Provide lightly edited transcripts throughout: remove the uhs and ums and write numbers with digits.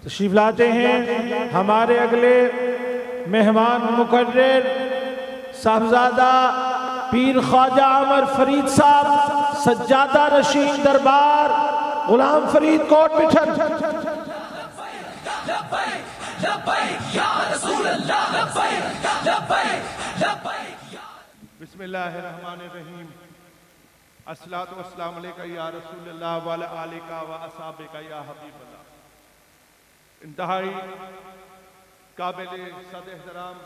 تشریف لاتے ہیں ہمارے اگلے مہمان مقرر صاحبزادہ پیر خواجہ عمر فرید صاحب، سجادہ رشید دربار، غلام فرید کوٹ مٹھن۔ بسم اللہ الرحمن الرحیم۔ الصلاۃ والسلام علیکہ یا رسول اللہ وعلی آلکہ و اصحابہ یا حبیب اللہ۔ انتہائی قابل صد احترام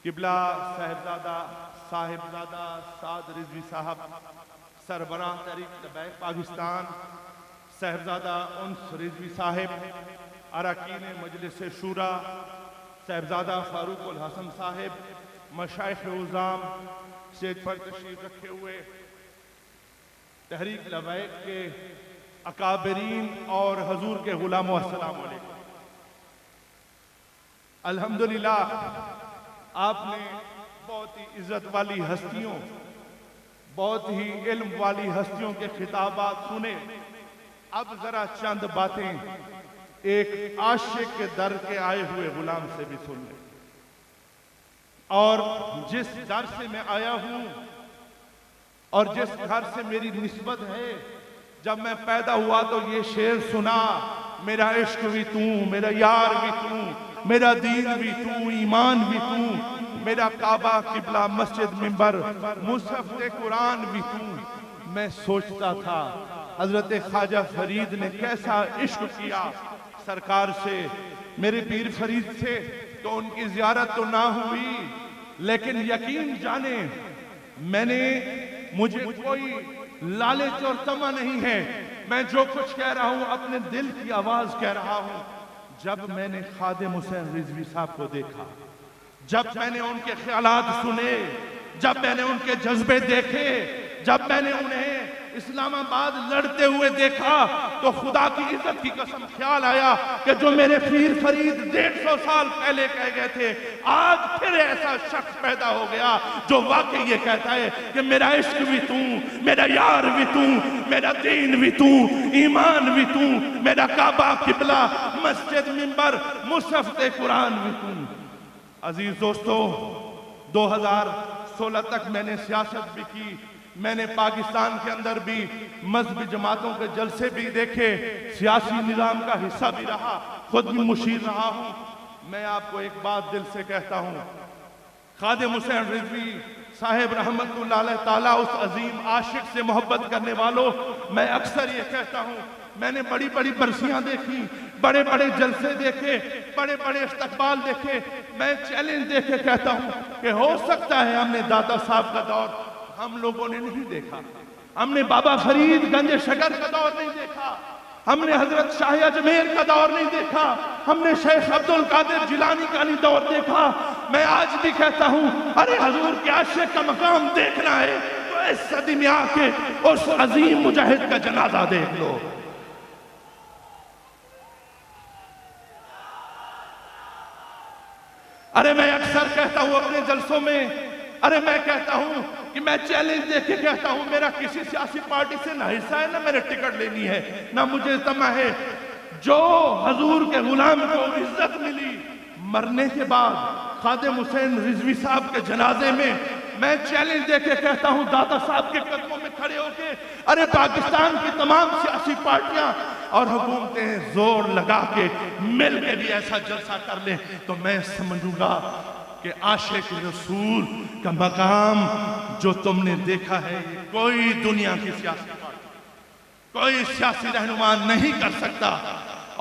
قبلہ صاحبزادہ سعد رضوی صاحب، سربراہ تحریک لبیک پاکستان، صاحبزادہ انس رضوی صاحب، اراکین مجلس شورا، صاحبزادہ فاروق الحسن صاحب، مشائخ عظام، اسٹیج پر تشریف رکھے ہوئے تحریک لبیک کے اکابرین اور حضور کے غلاموں، السلام علیکم۔ الحمدللہ آپ نے بہت ہی عزت والی ہستیوں، بہت ہی علم والی ہستیوں کے خطابات سنے۔ اب ذرا چند باتیں ایک عاشق کے در کے آئے ہوئے غلام سے بھی سن لیں۔ اور جس در سے میں آیا ہوں اور جس گھر سے میری نسبت ہے، جب میں پیدا ہوا تو یہ شعر سنا، میرا عشق بھی تو، میرا یار بھی تو، میرا دین بھی تو، ایمان بھی تو، میرا کعبہ قبلہ مسجد منبر مصحف قرآن بھی تو۔ میں سوچتا تھا حضرت خواجہ فرید نے کیسا عشق کیا سرکار سے، میرے پیر فرید سے، تو ان کی زیارت تو نہ ہوئی، لیکن یقین جانیں مجھے کوئی لالچ اور طمع نہیں ہے، میں جو کچھ کہہ رہا ہوں اپنے دل کی آواز کہہ رہا ہوں۔ جب میں نے خادم حسین رضوی صاحب کو دیکھا، جب میں نے ان کے خیالات سنے، جب میں نے ان کے جذبے دیکھے، جب میں نے انہیں اسلام آباد لڑتے ہوئے دیکھا، تو خدا کی عزت کی قسم خیال آیا کہ جو میرے پیر فرید 150 سال پہلے کہہ گئے تھے، آج پھر ایسا شخص پیدا ہو گیا جو واقعی یہ کہتا ہے کہ میرا عشق بھی تو، میرا یار بھی تو، میرا دین بھی تو، ایمان بھی تو، میرا کعبہ قبلہ مسجد منبر مصحف قرآن بھی تو۔ عزیز دوستو، 2016 تک میں نے سیاست بھی کی، میں نے پاکستان کے اندر بھی مذہبی جماعتوں کے جلسے بھی دیکھے، سیاسی نظام کا حصہ بھی رہا، خود بھی مشیر رہا ہوں۔ میں آپ کو ایک بات دل سے کہتا ہوں، خادم حسین رضوی صاحب رحمت اللہ علیہ تعالیٰ اس عظیم عاشق سے محبت کرنے والوں، میں اکثر یہ کہتا ہوں، میں نے بڑی بڑی برسیاں دیکھی، بڑے بڑے جلسے دیکھے، بڑے بڑے استقبال دیکھے، میں چیلنج دے کے کہتا ہوں کہ ہو سکتا ہے ہم نے دادا صاحب کا دور ہم لوگوں نے نہیں دیکھا، ہم نے بابا فرید گنج شکر کا دور نہیں دیکھا، ہم نے حضرت شاہ اجمیر کا دور نہیں دیکھا، ہم نے شیخ عبدالقادر جیلانی کا نہیں دور دیکھا۔ میں آج بھی کہتا ہوں، ارے حضور کے عاشق کا مقام دیکھنا ہے تو اس صدی میں آ کے اس عظیم مجاہد کا جنازہ دیکھ لو۔ ارے میں اکثر کہتا ہوں اپنے جلسوں میں، ارے میں کہتا ہوں کہ میں چیلنج دے کے کہتا ہوں، میرا کسی سیاسی پارٹی سے نہ حصہ ہے، نہ میرے ٹکٹ لینی ہے، نہ مجھے طمع ہے۔ جو حضور کے غلام کو عزت ملی مرنے کے بعد خادم حسین رضوی صاحب کے جنازے میں چیلنج دے کے کہتا ہوں، دادا صاحب کے قدموں میں کھڑے ہو کے، ارے پاکستان کی تمام سیاسی پارٹیاں اور حکومتیں زور لگا کے مل کے بھی ایسا جلسہ کر لیں تو میں سمجھوں گا کہ عاشق رسول کا مقام جو تم نے دیکھا ہے، کوئی دنیا کی سیاسی پارٹی، کوئی سیاسی رہنما نہیں کر سکتا۔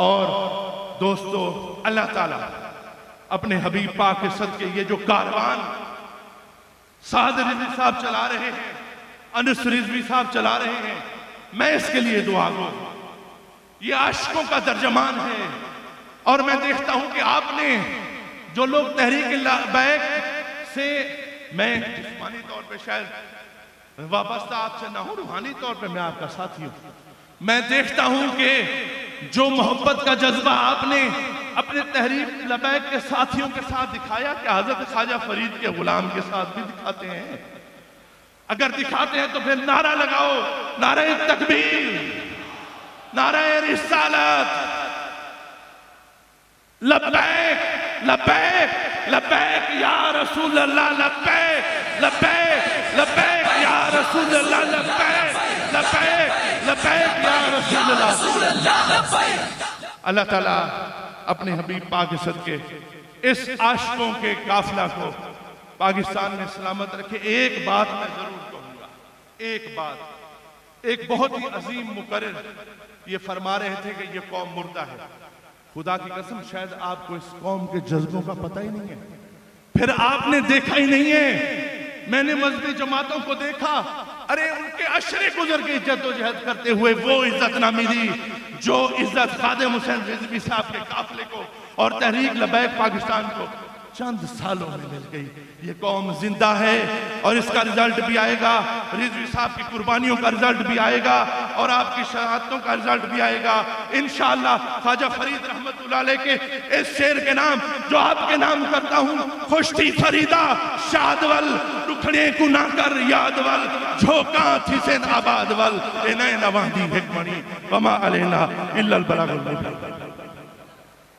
اور دوستو، اللہ تعالیٰ اپنے حبیب پاک کے صدقے یہ جو کاروان سعد رضوی صاحب چلا رہے ہیں، انس رضوی صاحب چلا رہے ہیں، میں اس کے لیے دعا گو۔ یہ عاشقوں کا ترجمان ہے، اور میں دیکھتا ہوں کہ آپ نے جو لوگ تحریک لبیک سے، میں جسمانی طور پہ شاید وابستہ آپ سے نہ ہوں، روحانی طور پہ میں آپ کا ساتھی ہوں، میں دیکھتا ہوں کہ جو محبت کا جذبہ آپ نے اپنے تحریک لبیک کے ساتھیوں کے ساتھ دکھایا، کہ حضرت خواجہ فرید کے غلام کے ساتھ بھی دکھاتے ہیں۔ اگر دکھاتے ہیں تو پھر نعرہ لگاؤ، نعرہ تکبیر، نعرہ رسالت، لبیک لبیک لبیک یا رسول اللہ لبیک لبیک لبیک یا رسول اللہ لبیک لبیک لبیک یا رسول اللہ. اللہ تعالیٰ اپنے حبیب پاک صدقے اس عاشقوں کے قافلہ کو پاکستان میں سلامت رکھے. ایک بات میں ضرور کہوں گا, ایک بات. ایک بہت ہی عظیم مقرر یہ فرما رہے تھے کہ یہ قوم مردہ ہے. خدا کی قسم شاید آپ کو اس قوم کے جذبوں کا پتہ ہی نہیں ہے, پھر آپ نے دیکھا ہی نہیں ہے. میں نے مذہبی جماعتوں کو دیکھا, ارے ان کے عشرے گزر کے جد و جہد کرتے ہوئے وہ عزت نہ ملی جو عزت خادم حسین رضوی صاحب کے قافلے کو اور تحریک لبیک پاکستان کو چند سالوں میں مل گئی. یہ قوم زندہ ہے اور اس کا رزلٹ بھی آئے گا, رضوی صاحب کی قربانیوں کا رزلٹ بھی آئے گا اور آپ کی شہادتوں کا رزلٹ بھی آئے گا انشاءاللہ. خواجہ فرید رحمت اللہ علیہ کے اس شعر کے نام جو آپ کے نام کرتا ہوں, خوش تھی فریدہ شادول رکھڑے کو نہ کر یادول جھوکاں تھی سین آبادول انہیں نواں دی حکمنی وما علینا الا البلاغ المبین.